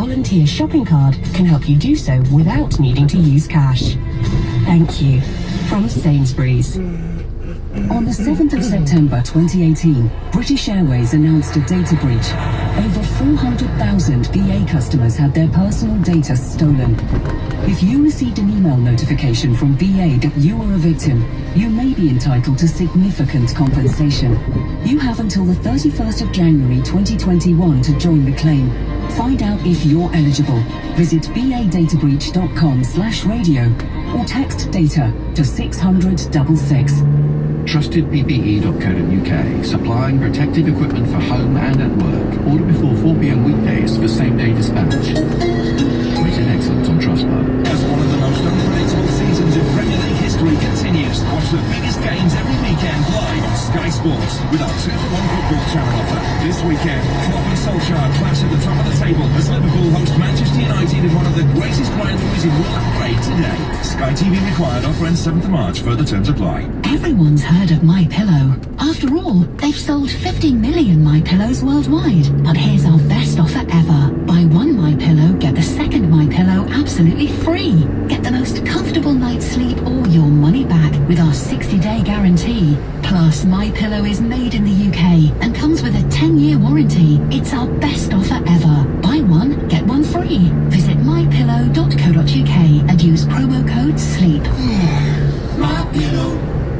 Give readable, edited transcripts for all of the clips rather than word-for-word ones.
volunteer shopping card can help you do so without needing to use cash. Thank you. From Sainsbury's. On the 7th of September 2018, British Airways announced a data breach. Over 400,000 BA customers had their personal data stolen. If you received an email notification from BA that you were a victim, you may be entitled to significant compensation. You have until the 31st of January 2021 to join the claim. Find out if you're eligible. Visit badataBreach.com/radio or text data to 600-66. TrustedPPE.co.uk, supplying protective equipment for home and at work. Order before 4 p.m. weekdays for same-day dispatch. Rated excellent on Trustpilot. As one of the most unpredictable seasons in Premier League history continues, watch the biggest games every weekend live on Sky Sports with our 2-for-1 football channel offer. This weekend, Klopp and Solskjaer clash at the top of the table as Liverpool host Manchester United in one of the greatest rivalries in world trade today. Sky TV required. Offer ends 7th of March. Further terms apply. Everyone's heard of MyPillow. After all, they've sold 50 million MyPillows worldwide. But here's our best offer ever. Buy one MyPillow, get the second MyPillow absolutely free. Get the most comfortable night's sleep or your money back with our 60-day guarantee. Plus, MyPillow is made in the UK and comes with a 10-year warranty. It's our best offer ever. Buy one, get one free. Visit mypillow.co.uk and use promo code SLEEP. MyPillow.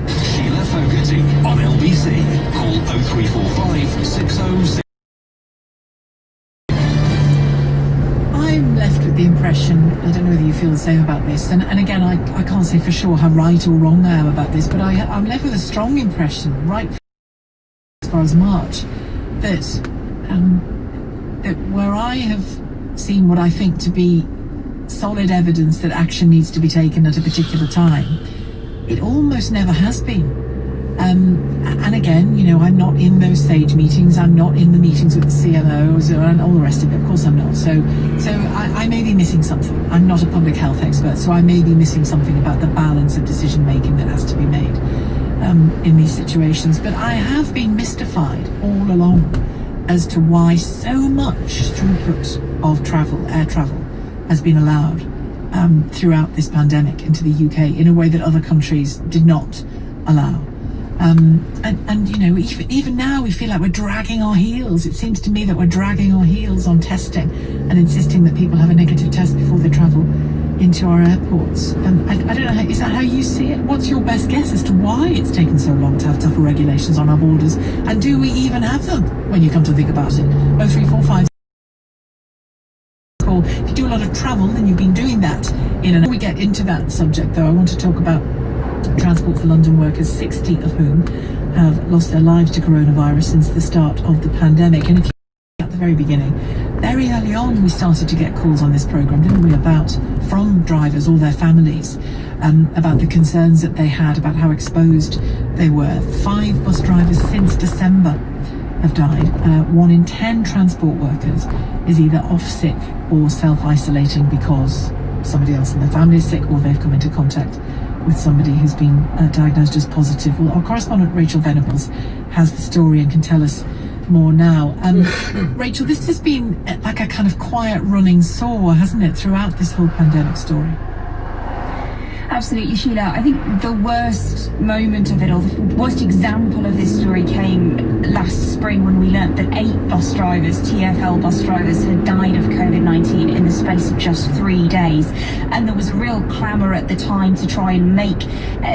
Sheila Fogarty on LBC. Call 0345 606. I'm left with the impression, I don't know whether you feel the same about this, and again, I can't say for sure how right or wrong I am about this, but I'm left with a strong impression, right as far as March, that where I have seen what I think to be solid evidence that action needs to be taken at a particular time, it almost never has been. And again, you know, I'm not in those SAGE meetings, I'm not in the meetings with the CMOs and all the rest of it, of course I'm not. So I may be missing something. I'm not a public health expert, so I may be missing something about the balance of decision making that has to be made in these situations. But I have been mystified all along as to why so much throughput of travel, air travel, has been allowed throughout this pandemic into the UK in a way that other countries did not allow. And you know, even now we feel like we're dragging our heels. It seems to me that we're dragging our heels on testing and insisting that people have a negative test before they travel into our airports. And I don't know, is that how you see it? What's your best guess as to why it's taken so long to have tougher regulations on our borders? And do we even have them when you come to think about it? 0345. If you do a lot of travel, then you've been doing that. Before we get into that subject, though, I want to talk about Transport for London workers, 60 of whom have lost their lives to coronavirus since the start of the pandemic. And if you at the very beginning, very early on, we started to get calls on this programme, didn't we, from drivers or their families, about the concerns that they had about how exposed they were. 5 bus drivers since December have died. 1 in 10 transport workers is either off sick or self-isolating because somebody else in their family is sick or they've come into contact with somebody who's been diagnosed as positive. Well, our correspondent Rachel Venables has the story and can tell us more now. Rachel, this has been like a kind of quiet running sore, hasn't it, throughout this whole pandemic story? Absolutely, Sheila. I think the worst moment of it, or the worst example of this story, came last spring when we learnt that 8 bus drivers, TfL bus drivers, had died of COVID-19 in the space of just 3 days. And there was a real clamour at the time to try and make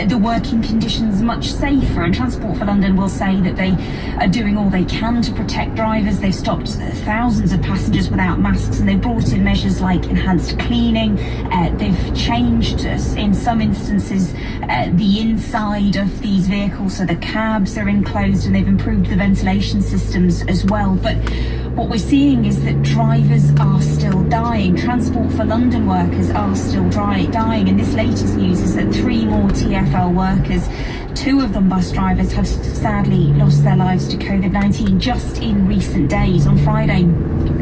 the working conditions much safer. And Transport for London will say that they are doing all they can to protect drivers. They've stopped thousands of passengers without masks, and they've brought in measures like enhanced cleaning. They've changed, in some instances, the inside of these vehicles, so the cabs are enclosed, and they've improved the ventilation systems as well. But what we're seeing is that drivers are still dying. Transport for London workers are still dying, and this latest news is that 3 more TfL workers, 2 of them bus drivers, have sadly lost their lives to COVID-19 just in recent days. On Friday,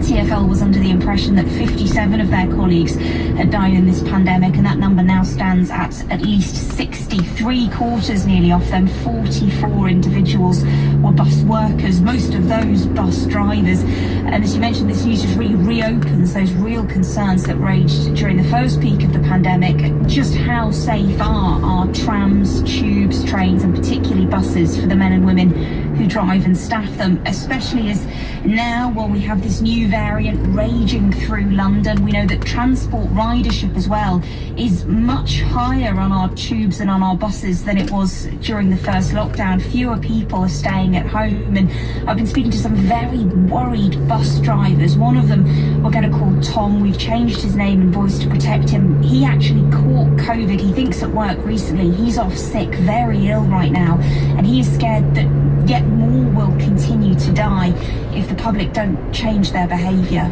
TfL was under the impression that 57 of their colleagues had died in this pandemic, and that number now stands at least 60. 3/4 nearly of them, 44 individuals, were bus workers, most of those bus drivers. And as you mentioned, this news just really reopens those real concerns that raged during the first peak of the pandemic. Just how safe are our trams, tubes, trains, and particularly buses for the men and women who drive and staff them, especially as now, while we have this new variant raging through London, we know that transport ridership as well is much higher on our tubes and on our buses than it was during the first lockdown. Fewer people are staying at home, and I've been speaking to some very worried bus drivers. One of them we're going to call Tom. We've changed his name and voice to protect him. He actually caught COVID, he thinks, at work recently. He's off sick, very ill right now, and he is scared that yet more will continue to die if the public don't change their behaviour.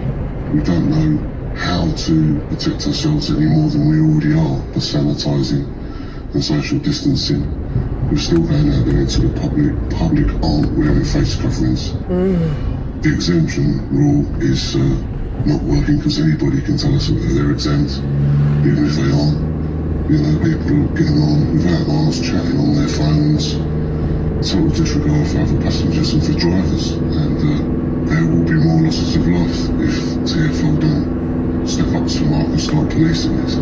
We don't know how to protect ourselves any more than we already are by sanitising and social distancing. We're still going out there into the public aren't wearing face coverings. The exemption rule is not working because anybody can tell us that they're exempt, even if they aren't. You know, people are getting on without masks, chatting on their phones, total disregard for other passengers and for drivers, and there will be more losses of life if TfL don't step up to the mark and start policing this.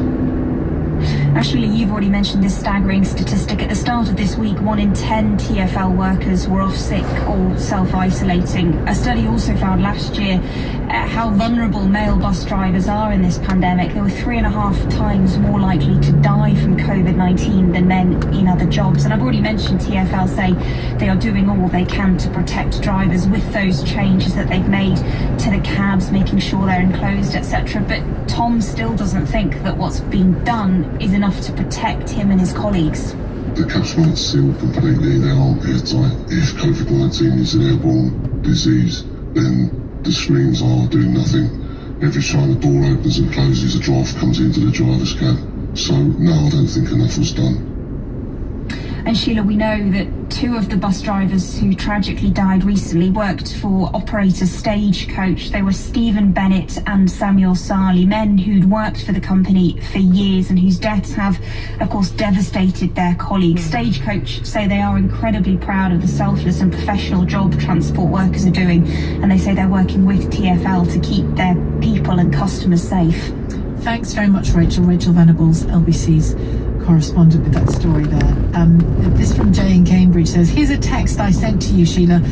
Actually, you've already mentioned this staggering statistic. At the start of this week, 1 in 10 TfL workers were off sick or self-isolating. A study also found last year how vulnerable male bus drivers are in this pandemic. They were 3.5 times more likely to die from COVID-19 than men in other jobs. And I've already mentioned TfL say they are doing all they can to protect drivers with those changes that they've made to the cabs, making sure they're enclosed, etc. But Tom still doesn't think that what's being done is enough to protect him and his colleagues. The cabs weren't sealed completely, they aren't airtight. If COVID-19 is an airborne disease, then the screens are doing nothing. Every time the door opens and closes, a draft comes into the driver's cab. So no, I don't think enough was done. And Sheila, we know that 2 of the bus drivers who tragically died recently worked for operator Stagecoach. They were Stephen Bennett and Samuel Sarley, men who'd worked for the company for years and whose deaths have, of course, devastated their colleagues. Stagecoach say they are incredibly proud of the selfless and professional job transport workers are doing, and they say they're working with TfL to keep their people and customers safe. Thanks very much, Rachel. Rachel Venables, LBC's correspondent with that story there. This from Jay in Cambridge says, here's a text I sent to you, Sheila,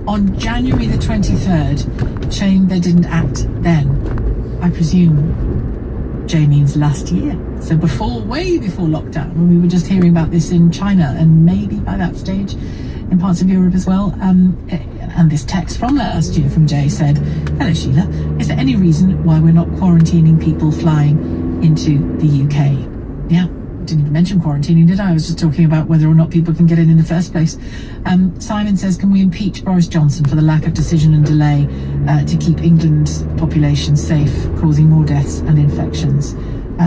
on January the 23rd. Shame they didn't act then. I presume Jay means last year. So way before lockdown, when we were just hearing about this in China and maybe by that stage in parts of Europe as well. And this text from last year from Jay said, hello Sheila, is there any reason why we're not quarantining people flying into the UK? Yeah. Didn't even mention quarantining, did I? I was just talking about whether or not people can get in the first place. Simon says, can we impeach Boris Johnson for the lack of decision and delay to keep England's population safe, causing more deaths and infections?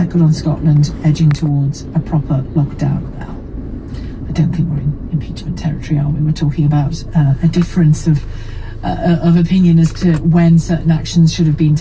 Good on Scotland, edging towards a proper lockdown. Well, I don't think we're in impeachment territory, are we? We're talking about a difference of opinion as to when certain actions should have been